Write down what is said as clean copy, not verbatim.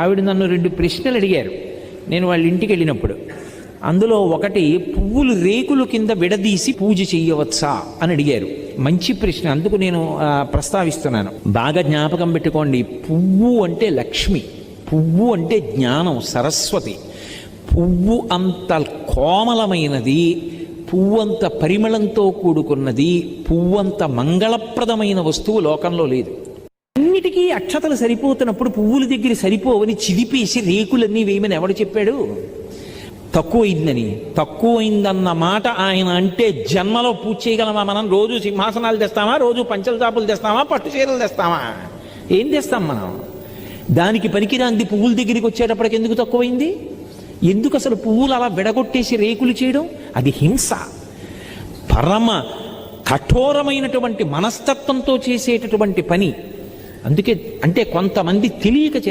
ఆవిడ నన్ను 2 ప్రశ్నలు అడిగారు నేను వాళ్ళ ఇంటికి వెళ్ళినప్పుడు. అందులో ఒకటి, పువ్వులు రేకులు కింద విడదీసి పూజ చెయ్యవచ్చా అని అడిగారు. మంచి ప్రశ్న, అందుకు నేను ప్రస్తావిస్తున్నాను. బాగా జ్ఞాపకం పెట్టుకోండి, పువ్వు అంటే లక్ష్మి, పువ్వు అంటే జ్ఞానం, సరస్వతి. పువ్వు అంత కోమలమైనది, పువ్వంత పరిమళంతో కూడుకున్నది, పువ్వంత మంగళప్రదమైన వస్తువు లోకంలో లేదు. అన్నిటికీ అక్షతలు సరిపోతున్నప్పుడు పువ్వుల దగ్గర సరిపోవని చిదిపేసి రేకులన్నీ వేయమని ఎవడు చెప్పాడు? తక్కువైందని. తక్కువైందన్న మాట ఆయన అంటే జన్మలో పూజ చేయగలమా మనం? రోజు సింహాసనాలు తెస్తామా? రోజు పంచల చాపులు తెస్తామా? పట్టు చీరలు తెస్తామా? ఏం తెస్తాం మనం? దానికి పనికిరాంది పువ్వుల దగ్గరికి వచ్చేటప్పటికి ఎందుకు తక్కువైంది? ఎందుకు అసలు పువ్వులు అలా విడగొట్టేసి రేకులు చేయడం? అది హింస. పరమ కఠోరమైనటువంటి మనస్తత్వంతో చేసేటటువంటి పని. అందుకే అంటే కొంతమంది తెలియక చేస్తారు.